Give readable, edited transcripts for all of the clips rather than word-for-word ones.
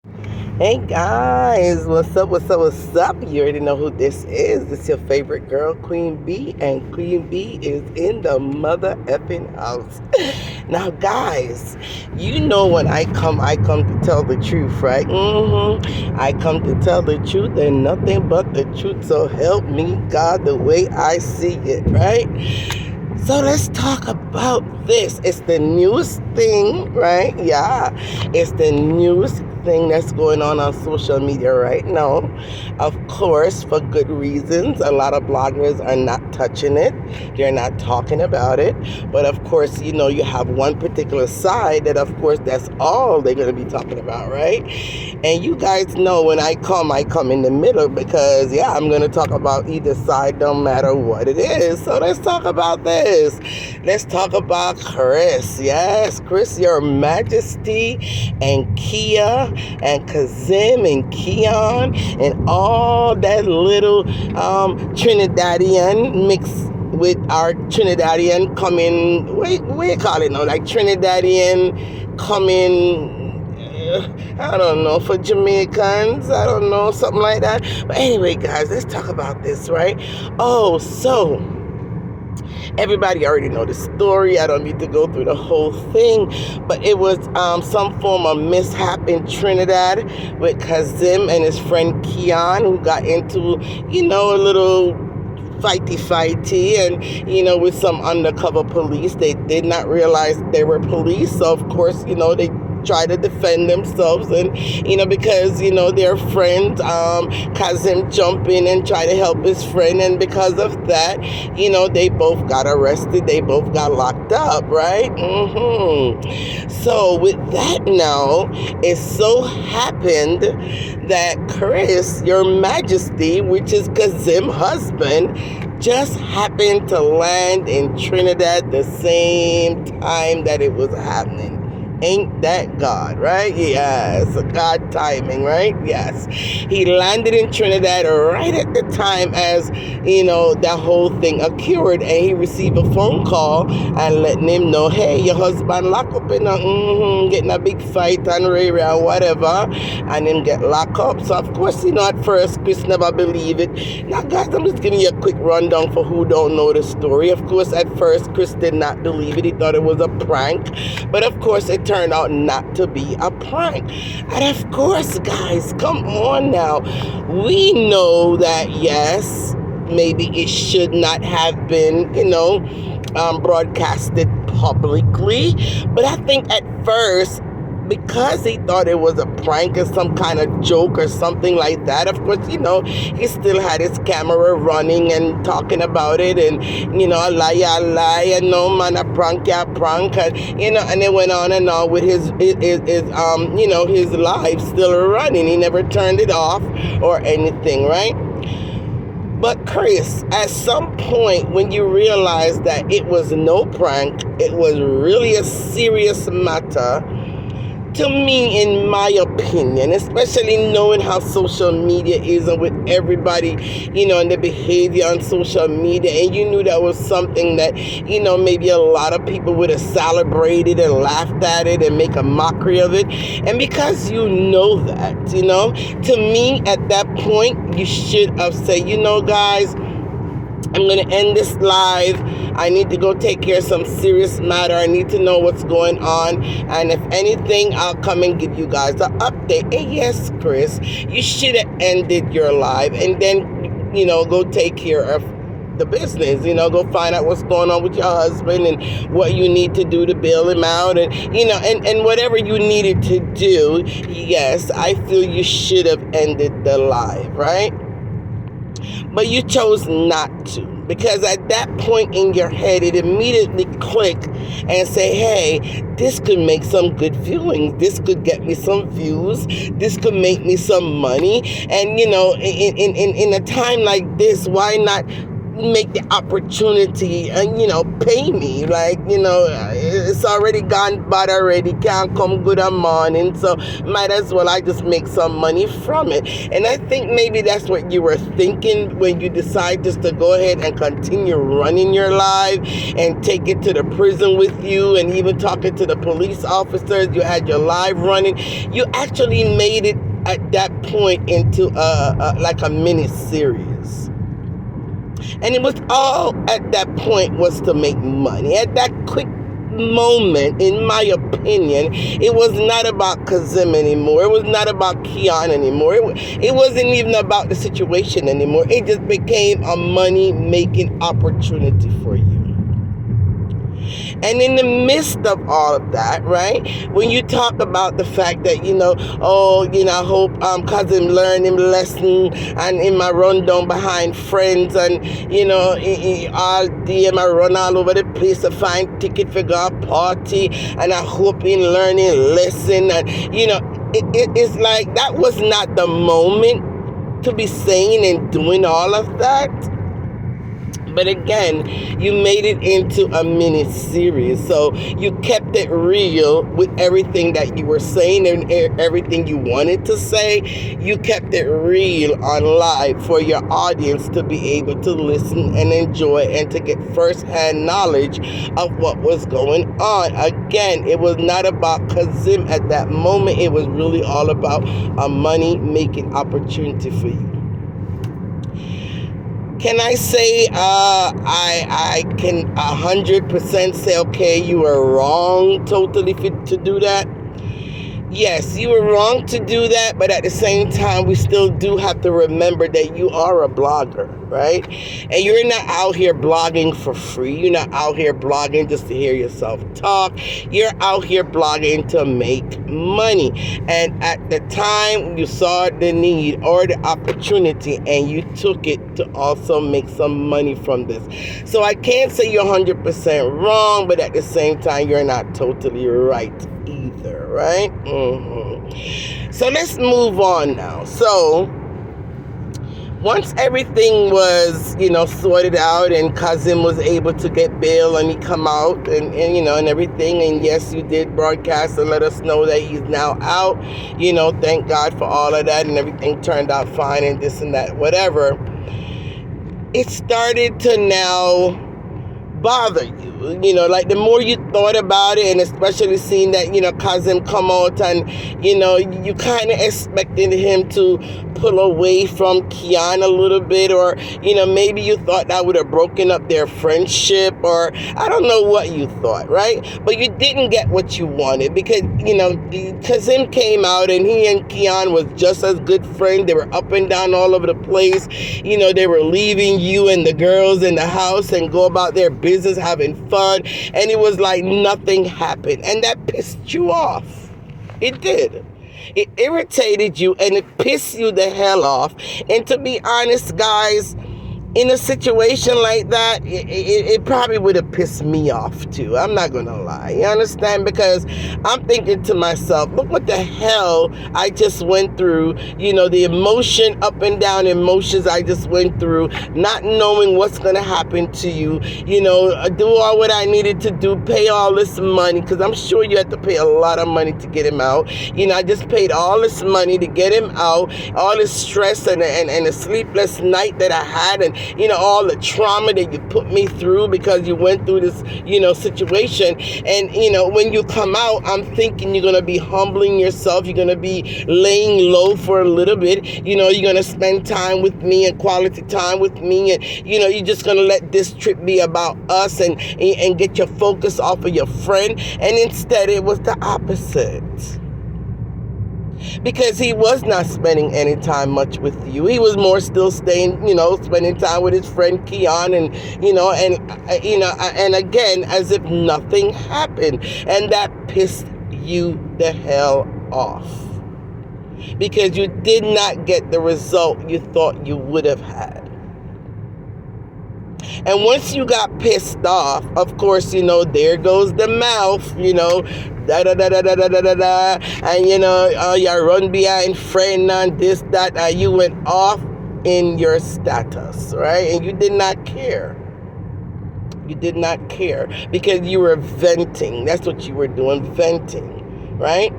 Hey guys, what's up? What's up? What's up? You already know who this is. It's your favorite girl, Queen B, and Queen B is in the mother effing house. Now, guys, you know when I come to tell the truth, right? I come to tell the truth and nothing but the truth. So help me, God, the way I see it, right? So let's talk about this. It's the newest thing, right? Yeah, it's the newest thing that's going on social media right now. Of course, for good reasons. A lot of bloggers are not touching it. They're not talking about it. But of course, you have one particular side that, of course, that's all they're going to be talking about, right? And you guys know when I come in the middle because, yeah, I'm going to talk about either side no matter what it is. So let's talk about this. Let's talk about Kriss. Yes, Kriss, Your Majesty, and Kia, and Kazim, and Keon, and all that little Trinidadian mix with our Trinidadian coming, what you call it now? Like Trinidadian coming, I don't know, for Jamaicans, I don't know, something like that. But anyway, guys, let's talk about this, right? Oh, so everybody already know the story. I don't need to go through the whole thing, but it was some form of mishap in Trinidad with Kazim and his friend Keon, who got into, a little fighty and with some undercover police. They did not realize they were police, so of course they try to defend themselves, and because their friend Kazim jump in and try to help his friend, and because of that they both got arrested, they both got locked up, right? So with that, now it so happened that Kriss, Your Majesty, which is Kazim's husband, just happened to land in Trinidad the same time that it was happening. Ain't that God, right? Yes, God timing, right? Yes. He landed in Trinidad right at the time as, that whole thing occurred, and he received a phone call and letting him know, hey, your husband locked up in getting a big fight and rah whatever, and him get locked up. So, of course, at first, Kriss never believed it. Now, guys, I'm just giving you a quick rundown for who don't know the story. Of course, at first, Kriss did not believe it. He thought it was a prank, but of course, it turned out not to be a prank. And of course, guys, come on now. We know that, yes, maybe it should not have been, broadcasted publicly. But I think at first, because he thought it was a prank or some kind of joke or something like that, of course, he still had his camera running and talking about it, and, a lie, and no man, a prank, and, and it went on and on with his live still running. He never turned it off or anything, right? But Kriss, at some point when you realize that it was no prank, it was really a serious matter, to me, in my opinion, especially knowing how social media is and with everybody, and the behavior on social media, and you knew that was something that, maybe a lot of people would have celebrated and laughed at it and make a mockery of it. And because that, to me, at that point, you should have said, guys, I'm going to end this live. I need to go take care of some serious matter. I need to know what's going on. And if anything, I'll come and give you guys an update. And yes, Kriss, you should have ended your live and then, go take care of the business, go find out what's going on with your husband and what you need to do to bail him out, and, and whatever you needed to do. Yes, I feel you should have ended the live, right? But you chose not to, because at that point in your head, it immediately clicked and say, hey, this could make some good viewings. This could get me some views. This could make me some money. And, in a time like this, why not make the opportunity and, pay me. Like, it's already gone bad already, can't come good on morning, so might as well I just make some money from it. And I think maybe that's what you were thinking when you decide just to go ahead and continue running your life and take it to the prison with you, and even talking to the police officers. You had your live running. You actually made it at that point into like a mini series. And it was all at that point was to make money. At that quick moment, in my opinion, it was not about Kazim anymore. It was not about Keon anymore. It wasn't even about the situation anymore. It just became a money-making opportunity for you. And in the midst of all of that, right, when you talk about the fact that, I hope Kazim learned him lesson, and in my rundown behind friends, and, all day I run all over the place to find ticket for go party, and I hope in learning lesson, and, it's like that was not the moment to be saying and doing all of that. But again, you made it into a mini series. So you kept it real with everything that you were saying and everything you wanted to say. You kept it real on live for your audience to be able to listen and enjoy and to get first-hand knowledge of what was going on. Again, it was not about Kazim at that moment. It was really all about a money-making opportunity for you. Can I say I can 100% say, okay, you were wrong totally to do that? Yes, you were wrong to do that, but at the same time, we still do have to remember that you are a blogger, right? And you're not out here blogging for free. You're not out here blogging just to hear yourself talk. You're out here blogging to make money. And at the time, you saw the need or the opportunity, and you took it to also make some money from this. So I can't say you're 100% wrong, but at the same time, you're not totally right either, right? So let's move on now. So once everything was, sorted out, and Kazim was able to get bail and he come out and everything, and yes, you did broadcast and let us know that he's now out, thank God for all of that, and everything turned out fine and this and that, whatever. It started to now bother you, like the more you thought about it, and especially seeing that, Kazim come out, and, you kind of expected him to pull away from Keon a little bit, or, maybe you thought that would have broken up their friendship, or I don't know what you thought, right? But you didn't get what you wanted, because, Kazim came out, and he and Keon was just as good friends. They were up and down all over the place. They were leaving you and the girls in the house and go about their business having fun, and it was like nothing happened, and that pissed you off. It did. It irritated you, and it pissed you the hell off. And to be honest, guys, in a situation like that, it probably would have pissed me off too. I'm not going to lie. You understand? Because I'm thinking to myself, look what the hell I just went through. The emotion, up and down emotions I just went through, not knowing what's going to happen to you. Do all what I needed to do, pay all this money, because I'm sure you had to pay a lot of money to get him out. I just paid all this money to get him out, all this stress and a sleepless night that I had, and all the trauma that you put me through because you went through this, situation. And, when you come out, I'm thinking you're going to be humbling yourself. You're going to be laying low for a little bit. You're going to spend time with me and quality time with me. And, you're just going to let this trip be about us and get your focus off of your friend. And instead, it was the opposite. Because he was not spending any time much with you. He was more still staying, spending time with his friend Keon, and and again, as if nothing happened. And that pissed you the hell off. Because you did not get the result you thought you would have had. And once you got pissed off, of course, there goes the mouth, da da da da da da da da, and you run behind friend and this, that, and you went off in your status, right? And you did not care. You did not care because you were venting. That's what you were doing, venting, right?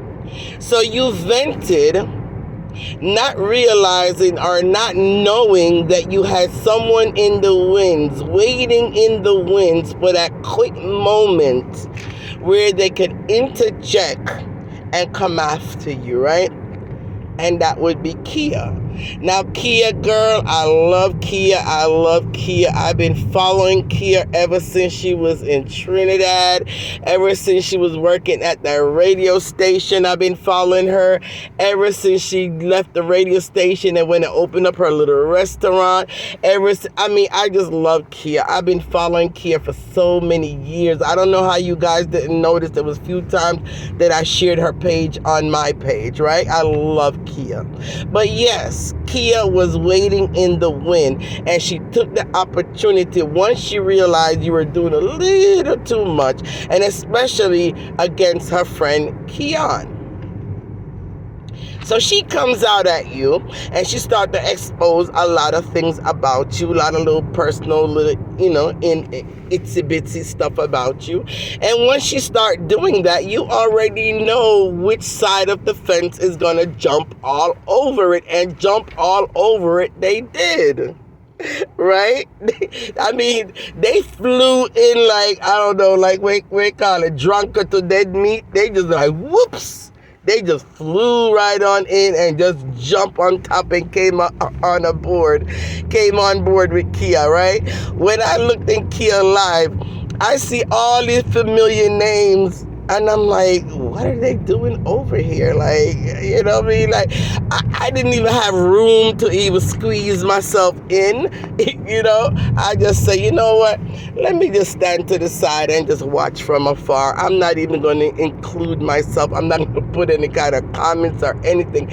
So you vented, not realizing or not knowing that you had someone in the winds, waiting in the winds for that quick moment where they could interject and come after you, right? And that would be Kia. Now, Kia, girl, I love Kia. I love Kia. I've been following Kia ever since she was in Trinidad, ever since she was working at the radio station. I've been following her ever since she left the radio station and went and opened up her little restaurant. I just love Kia. I've been following Kia for so many years. I don't know how you guys didn't notice. There was a few times that I shared her page on my page, right? I love Kia. But yes, Kia was waiting in the wind, and she took the opportunity once she realized you were doing a little too much, and especially against her friend Keon. So she comes out at you and she starts to expose a lot of things about you, a lot of little personal, in itsy bitsy stuff about you. And once she starts doing that, you already know which side of the fence is going to jump all over it, and jump all over it they did. Right? They flew in like, I don't know, like, we call it drunker to dead meat. They just like, whoops. They just flew right on in and just jumped on top and came on board with Kia, right? When I looked in Kia Live, I see all these familiar names, and I'm like, what are they doing over here? Like, you know what I mean? Like, I didn't even have room to even squeeze myself in, you know? I just say, you know what? Let me just stand to the side and just watch from afar. I'm not even going to include myself. I'm not going to put any kind of comments or anything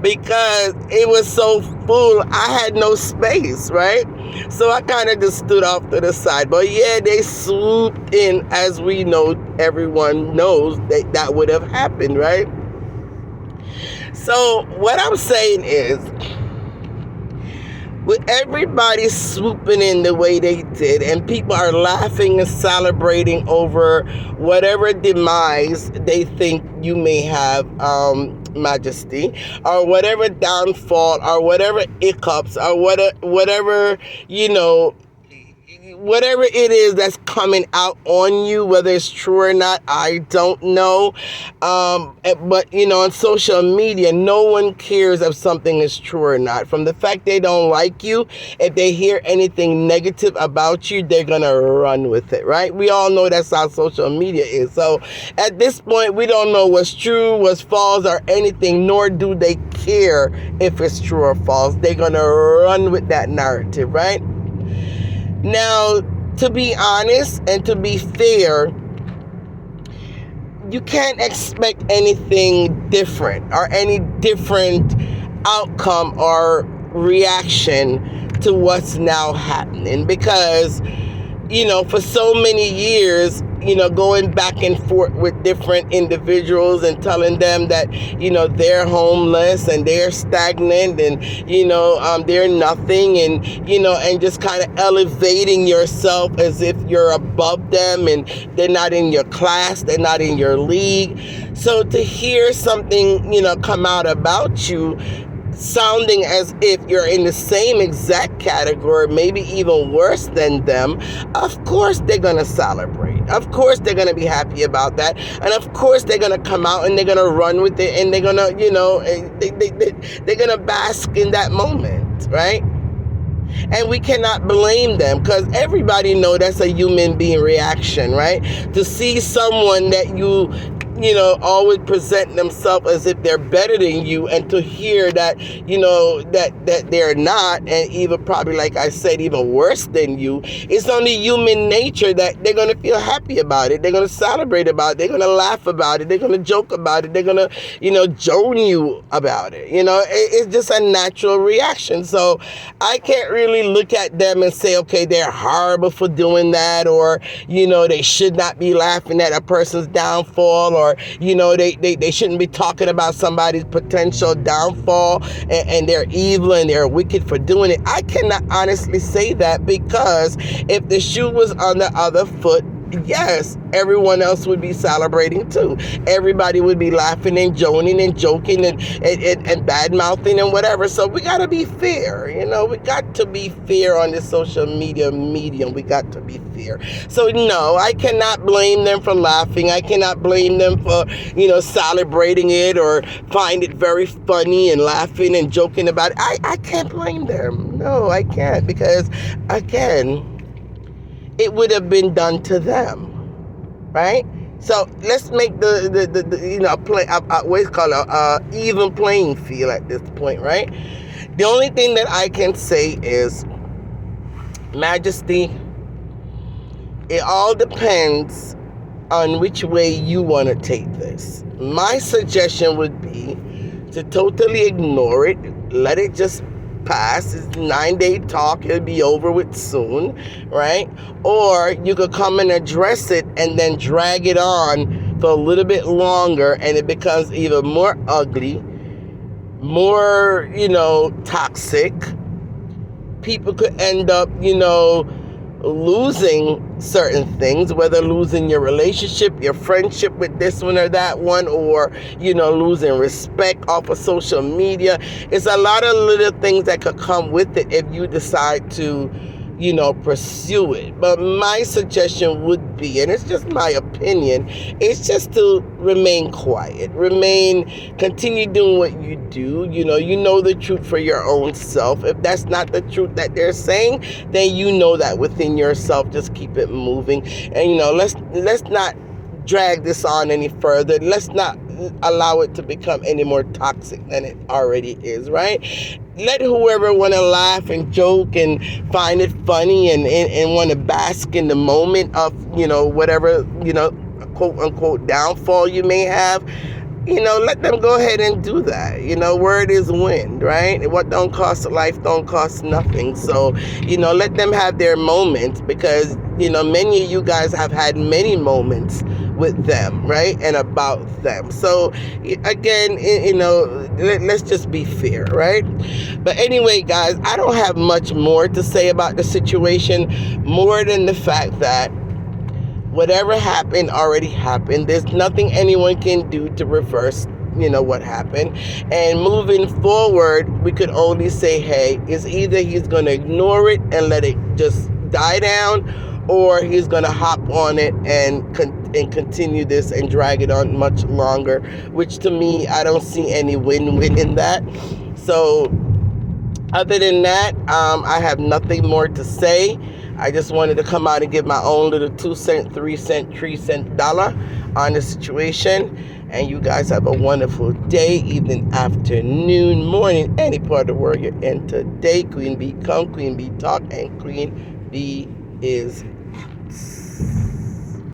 because it was so full. I had no space, right? So I kind of just stood off to the side. But yeah, they swooped in, as we know, everyone knows that would have happened, right? So what I'm saying is, with everybody swooping in the way they did, and people are laughing and celebrating over whatever demise they think you may have, Majesty, or whatever downfall, or whatever hiccups, or whatever, whatever it is that's coming out on you, whether it's true or not, I don't know. But, on social media, no one cares if something is true or not. From the fact they don't like you, if they hear anything negative about you, they're going to run with it, right? We all know that's how social media is. So at this point, we don't know what's true, what's false, or anything, nor do they care if it's true or false. They're going to run with that narrative, right? Now, to be honest and to be fair, you can't expect anything different or any different outcome or reaction to what's now happening because, for so many years, going back and forth with different individuals and telling them that, they're homeless and they're stagnant and, they're nothing and, and just kind of elevating yourself as if you're above them and they're not in your class, they're not in your league. So to hear something, come out about you, sounding as if you're in the same exact category, maybe even worse than them, of course they're going to celebrate. Of course they're going to be happy about that. And of course they're going to come out and they're going to run with it and they're going to, they're going to bask in that moment, right? And we cannot blame them because everybody know that's a human being reaction, right? To see someone that you always present themselves as if they're better than you, and to hear that, that they're not, and even probably, like I said, even worse than you, it's only human nature that they're going to feel happy about it. They're going to celebrate about it. They're going to laugh about it. They're going to joke about it. They're going to, joan you about it. It's just a natural reaction. So I can't really look at them and say, okay, they're horrible for doing that, or, they should not be laughing at a person's downfall, or or, they shouldn't be talking about somebody's potential downfall, and they're evil and they're wicked for doing it. I cannot honestly say that, because if the shoe was on the other foot, yes, everyone else would be celebrating too. Everybody would be laughing and joning and joking and bad mouthing and whatever. So we got to be fair. We got to be fair on this social media medium. We got to be fair. So no, I cannot blame them for laughing. I cannot blame them for, celebrating it or find it very funny and laughing and joking about it. I can't blame them. No, I can't, because again, it would have been done to them, right? So let's make even playing field at this point, right? The only thing that I can say is, Majesty, it all depends on which way you want to take this. My suggestion would be to totally ignore it, let it just pass. It's 9-day talk, it'll be over with soon, right? Or you could come and address it and then drag it on for a little bit longer, and it becomes even more ugly, more, toxic. People could end up, losing certain things, whether losing your relationship, your friendship with this one or that one, or, losing respect off of social media. It's a lot of little things that could come with it if you decide to, pursue it. But my suggestion would be, and it's just my opinion, it's just to remain quiet, continue doing what you do. You know the truth for your own self. If that's not the truth that they're saying, then you know that within yourself. Just keep it moving, and let's not drag this on any further. Let's not allow it to become any more toxic than it already is, right? Let whoever want to laugh and joke and find it funny and want to bask in the moment of, whatever, quote unquote downfall you may have. Let them go ahead and do that. Word is wind, right? What don't cost life don't cost nothing. So, let them have their moments, because, many of you guys have had many moments with them, right? And about them. So, again, let's just be fair, right? But anyway, guys, I don't have much more to say about the situation, more than the fact that whatever happened already happened. There's nothing anyone can do to reverse, what happened. And moving forward, we could only say, hey, it's either he's going to ignore it and let it just die down, or he's going to hop on it and continue this and drag it on much longer, which to me, I don't see any win-win in that. So other than that, I have nothing more to say. I just wanted to come out and give my own little 2 cent, 3 cent, 3 cent dollar on the situation. And you guys have a wonderful day, evening, afternoon, morning, any part of the world you're in today. Queen Bee come, Queen Bee talk, and Queen Bee is